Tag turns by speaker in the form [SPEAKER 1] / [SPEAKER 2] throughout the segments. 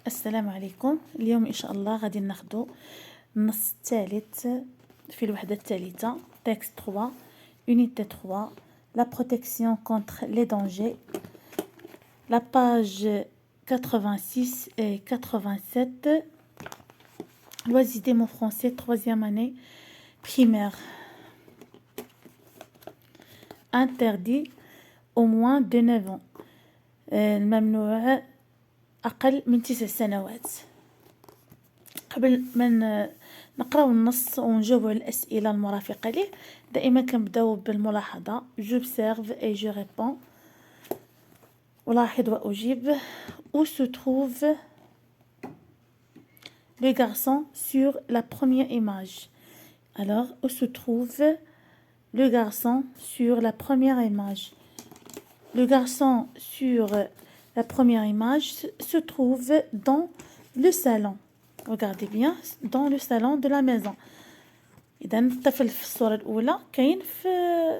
[SPEAKER 1] السلام عليكم. اليوم إن شاء الله غادي ناخدو النص الثالث في الوحدة الثالثة تكست 3 unité 3 la protection contre les dangers, la page 86 et 87, loisirs des mots français, 3e année primaire. Interdit au moins de 9 ans. الممنوع أقل من 9 سنوات. قبل ما نقراو النص ونجاوبوا على الأسئلة المرافقة ليه دائما كنبداو بالملاحظة j'observe et je réponds. ألاحظ وأجيب. Où se trouve le garçon sur la première image? Alors, où se trouve le garçon sur la première image? Le garçon sur la première image se trouve dans le salon. Regardez bien, dans le salon de la maison. إذا الطفل في الصورة الأولى كاين في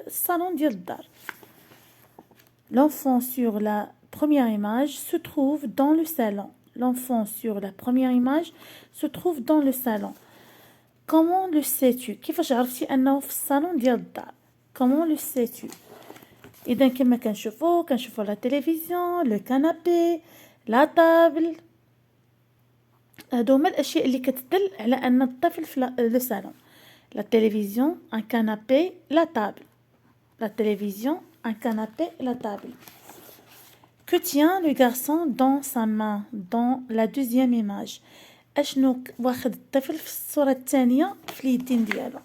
[SPEAKER 1] الصالون ديال الدار. L'enfant sur la première image se trouve dans le salon. L'enfant sur la première image se trouve dans le salon. Comment le sais-tu? كيفاش عرفتي أنه في الصالون ديال الدار؟ Comment le sais-tu? إذا كما كنشوفو لا تلفزيون، لو كانابي، لا طابل. هادو هما الأشياء اللي كتدل على أن الطفل في لو صالون. La télévision, un canapé, la table. La télévision, un canapé, la table. Que tient le garçon dans sa main dans la deuxième image? أشنو واخد الطفل في الصورة الثانية في اليدين ديالو؟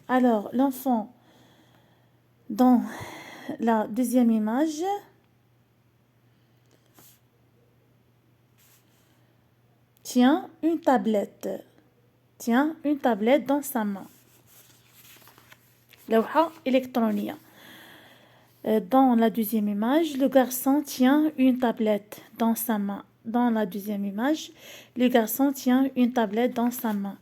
[SPEAKER 1] Alors, l'enfant dans la deuxième image tient une tablette. Tient une tablette dans sa main. لوحة إلكترونية. Dans la deuxième image, le garçon tient une tablette dans sa main. Dans la deuxième image, le garçon tient une tablette dans sa main.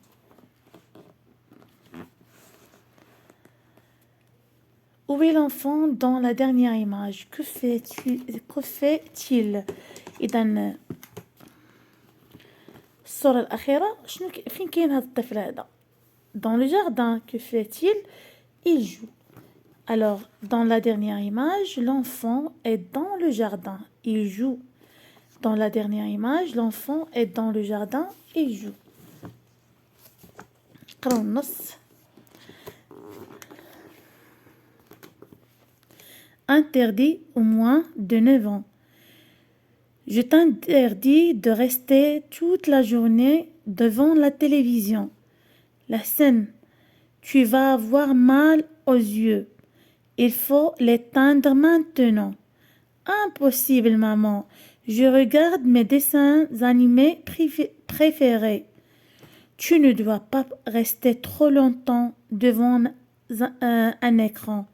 [SPEAKER 1] Où est l'enfant dans la dernière image? Que fait-il? إذا الصورة الأخيرة فين كاين هذا الطفل هذا؟ Dans le jardin. Que fait-il? Il joue. Alors, dans la dernière image, l'enfant est dans le jardin. Il joue. Dans la dernière image, l'enfant est dans le jardin. Il joue. قراو النص. Interdit au moins de 9 ans. Je t'interdis de rester toute la journée devant la télévision. La scène, tu vas avoir mal aux yeux. Il faut l'éteindre maintenant. Impossible, maman. Je regarde mes dessins animés préférés. Tu ne dois pas rester trop longtemps devant un écran.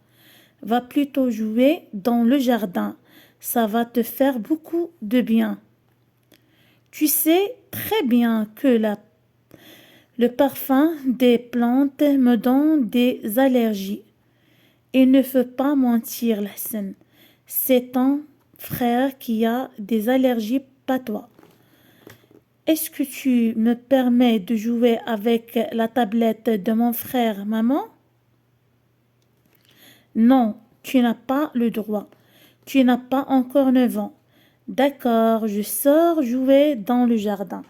[SPEAKER 1] Va plutôt jouer dans le jardin. Ça va te faire beaucoup de bien. Tu sais très bien que le parfum des plantes me donne des allergies. Il ne faut pas mentir, Hassan. C'est ton frère qui a des allergies, pas toi. Est-ce que tu me permets de jouer avec la tablette de mon frère, maman? Non, tu n'as pas le droit. Tu n'as pas encore 9 ans. D'accord, je sors jouer dans le jardin.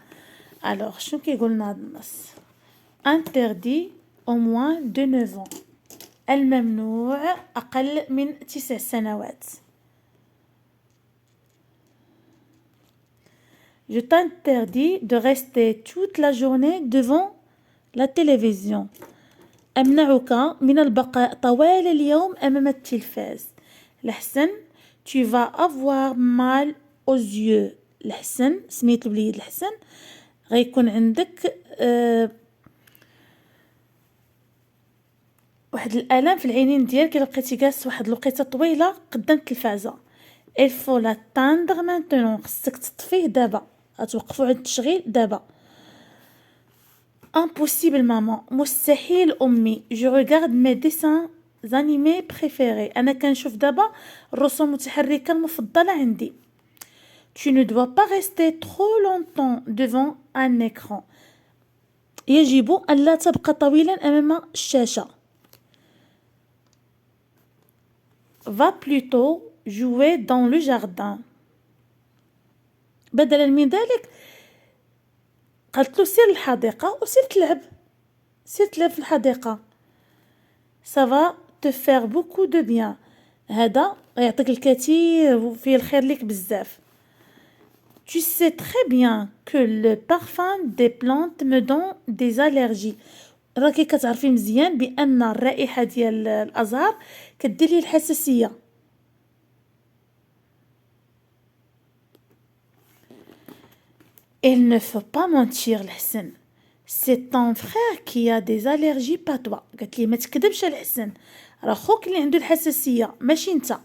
[SPEAKER 1] Alors, شنو كيقول لنا هذا النص؟ Interdit au moins de 9 ans. الممنوع أقل من 9 سنوات. Je t'interdis de rester toute la journée devant la télévision. أمنعك من البقاء طوال اليوم أمام التلفاز. الحسن tu vas avoir mal aux yeux. الحسن سميت الوليد الحسن غيكون عندك واحد الالم في العينين ديالك الا بقيتي جالس واحد الوقيته طويله قدام التلفازه. il faut l'atteindre maintenant. خصك تطفيه دابا. غتوقفوا عند التشغيل دابا. impossible maman. مستحيل امي. je regarde mes dessins animés préférés. انا كنشوف دابا الرسوم المتحركه المفضله عندي. Tu ne dois pas rester trop longtemps devant un écran. يجب ألا تبقى طويلا أمام الشاشة. Va plutôt jouer dans le jardin. بدلا من ذلك قالت له سير الحديقة وسير تلعب. سير تلعب في الحديقة. Ça va te faire beaucoup de bien. هذا يعطيك الكثير وفيه الخير لك بزاف. Tu sais très bien que le parfum des plantes me donne des allergies. راكي كتعرفي مزيان بأن الرائحة ديال الأزهار كدير لي الحساسية. Il ne faut pas mentir الحسن. C'est ton frère qui a des allergies pas toi. قالت لي ما تكذبش الحسن. راه خوك اللي عنده الحساسية ماشي نتا.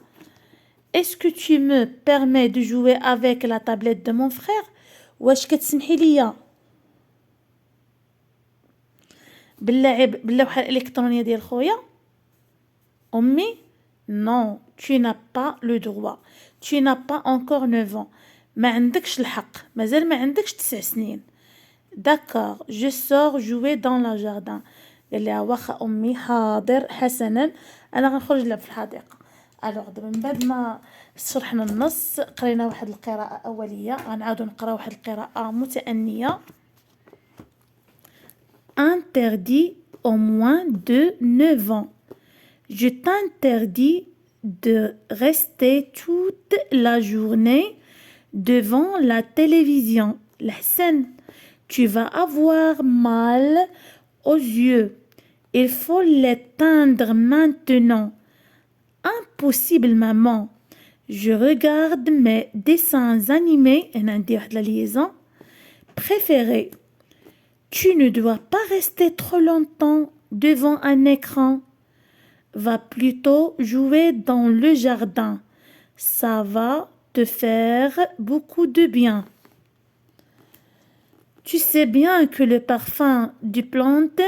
[SPEAKER 1] Est-ce que tu me permets de jouer avec la tablette de mon frère? واش كتسمحي ليا باللوحة الإلكترونية ديال خويا؟ أمي non, tu n'as pas le droit. Tu n'as pas encore 9 ans. ما عندكش الحق. مازال ما عندكش 9 سنين. D'accord, je sors jouer dans le jardin. قال لها واخا أمي حاضر حسنا أنا غنخرج نلعب في الحديقة. الوغ دابا من بعد ما شرحنا النص قرينا واحد القراءة أولية غنعاودو نقرا واحد القراءة متأنية. Interdit au moins de 9 ans. Je t'interdis de rester toute la journée devant la télévision. الحسن, tu vas avoir mal aux yeux. Il faut l'éteindre maintenant. Impossible, maman. Je regarde mes dessins animés préférés. Tu ne dois pas rester trop longtemps devant un écran. Va plutôt jouer dans le jardin. Ça va te faire beaucoup de bien. Tu sais bien que le parfum du plante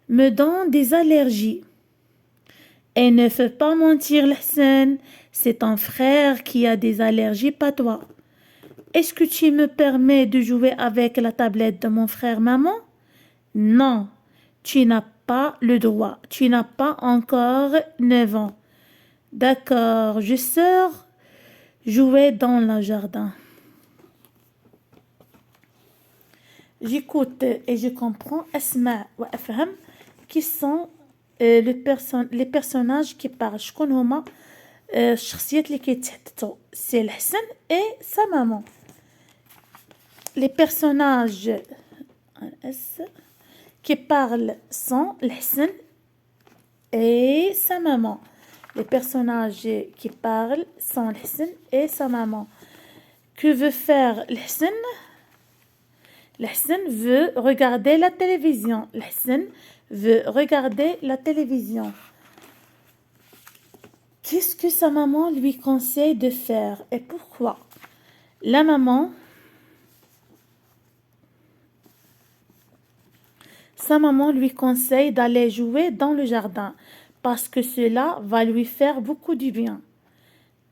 [SPEAKER 1] me donne des allergies. Et ne fais pas mentir l'Hassan, c'est ton frère qui a des allergies, pas toi. Est-ce que tu me permets de jouer avec la tablette de mon frère, maman? Non, tu n'as pas le droit. Tu n'as pas encore 9 ans. D'accord, je sors jouer dans le jardin. J'écoute et je comprends Asma wa Afham qui sont les personnages qui parlent. شكون هما الشخصيات اللي كيتحدثوا؟ سي الحسن et sa maman. Les personnages qui parlent sont الحسن et sa maman. Les personnages qui parlent sont الحسن et sa maman. Que veut faire الحسن? الحسن veut regarder la télévision. الحسن veut regarder la télévision. Qu'est-ce que sa maman lui conseille de faire et pourquoi? La maman, sa maman lui conseille d'aller jouer dans le jardin parce que cela va lui faire beaucoup du bien.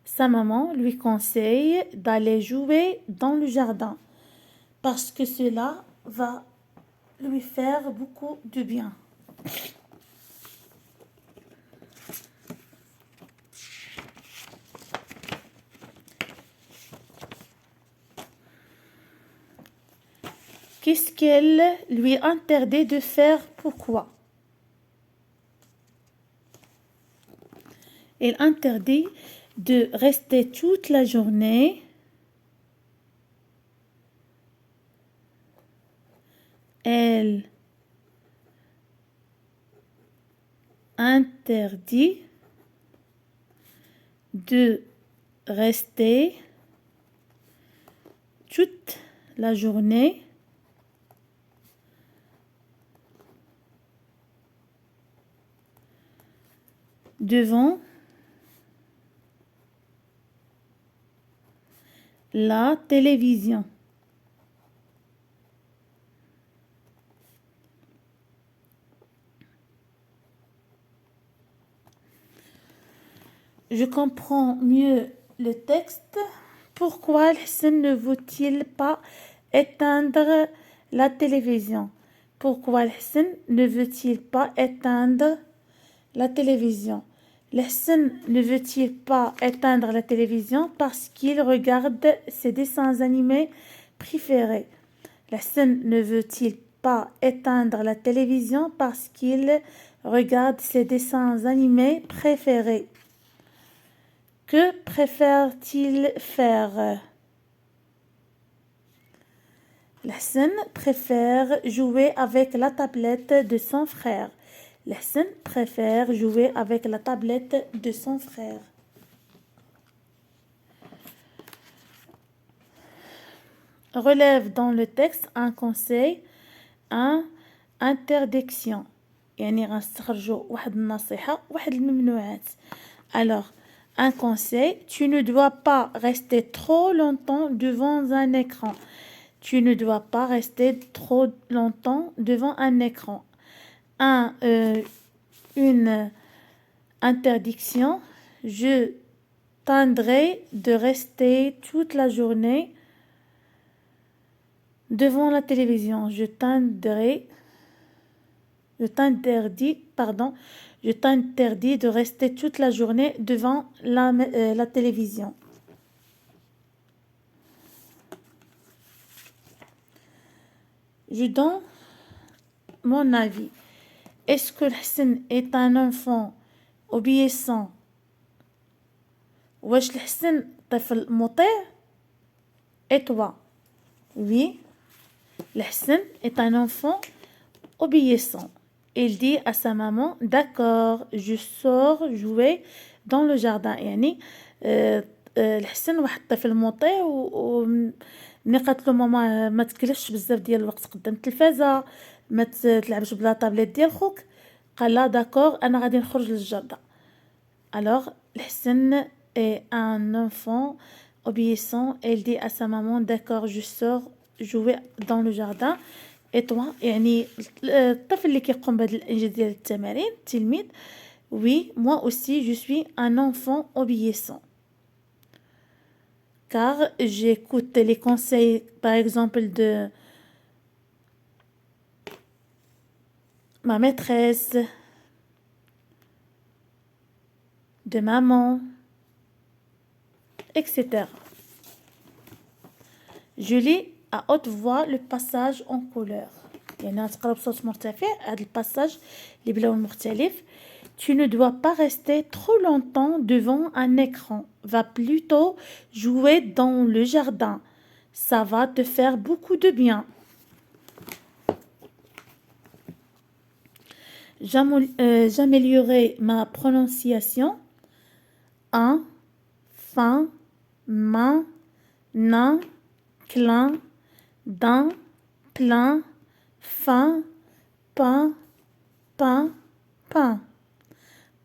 [SPEAKER 1] Sa maman lui conseille d'aller jouer dans le jardin parce que cela va lui faire beaucoup de bien. Qu'est-ce qu'elle lui interdit de faire? Pourquoi? Elle interdit de rester toute la journée. Elle interdit de rester toute la journée devant la télévision. Je comprends mieux le texte Pourquoi Hassan ne veut-il pas éteindre la télévision? Pourquoi Hassan ne veut-il pas éteindre la télévision? Hassan ne veut-il pas éteindre la télévision parce qu'il regarde ses dessins animés préférés? Hassan ne veut-il pas éteindre la télévision parce qu'il regarde ses dessins animés préférés? Que préfère-t-il faire? Hassan préfère jouer avec la tablette de son frère. Hassan préfère jouer avec la tablette de son frère. Relève dans le texte un conseil, un interdiction. يعني غنستخرجوا واحد النصيحة واحد الممنوعات. Alors, un conseil, tu ne dois pas rester trop longtemps devant un écran. Tu ne dois pas rester trop longtemps devant un écran. Une interdiction, je tendrai de rester toute la journée devant la télévision. Je t'interdis de rester toute la journée devant la télévision. Je donne mon avis. Est-ce que Hassan est un enfant obéissant? واش الحسن طفل مطيع? Et toi? Oui, الحسن est un enfant obéissant. Il dit à sa maman, d'accord, je sors jouer dans le jardin. يعني الحسن واحد الطفل مطيع ملي قالت له ماما ما تكلفش بزاف ديال الوقت قدام التلفازه، ما تلعبش بلا طابليت ديال خوك، قال لا داكور انا غادي نخرج للجردة. Alors الحسن est un enfant obéissant. Elle dit à sa maman, d'accord, je sors jouer dans le jardin. Et toi, يعني الطفل اللي كيقوم بهذه الانجاز ديال التمارين التلميذ. Oui, moi aussi je suis un enfant obéissant. Car j'écoute les conseils, par exemple, de ma maîtresse, de maman, etc. Je lis à haute voix le passage en couleur. يعني غتقرا بصوت مرتفع هذا الباساج اللي بلون مختلف. Tu ne dois pas rester trop longtemps devant un écran. Va plutôt jouer dans le jardin. Ça va te faire beaucoup de bien. J'améliorerai ma prononciation. Un, fin, main, nain, clin, d'un, plein, fin, pain, pain, pain.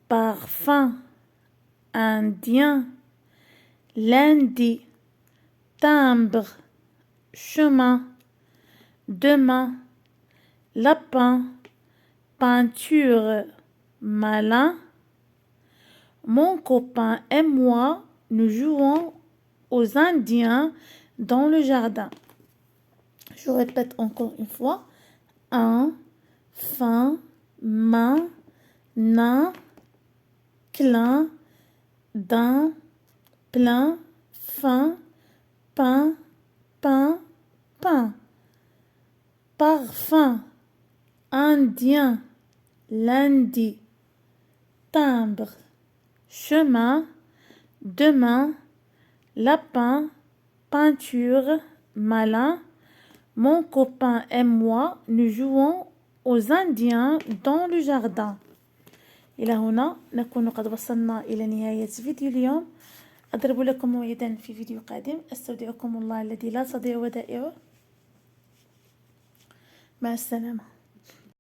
[SPEAKER 1] Parfum, indien, lundi, timbre, chemin, demain, lapin, peinture, malin. Mon copain et moi, nous jouons aux Indiens dans le jardin. Je répète encore une fois. Un, fin, main, nain, clin, d'un, plein, fin, pain, pain, pain. Parfum, indien, lundi, timbre, chemin, demain, lapin, peinture, malin. Mon copain et moi, nous jouons aux Indiens dans le jardin. إلى هنا نكون قد وصلنا إلى نهاية فيديو اليوم. أضرب لكم موعدا في فيديو قادم. أستودعكم الله الذي لا تضيع ودائعه. مع السلامة.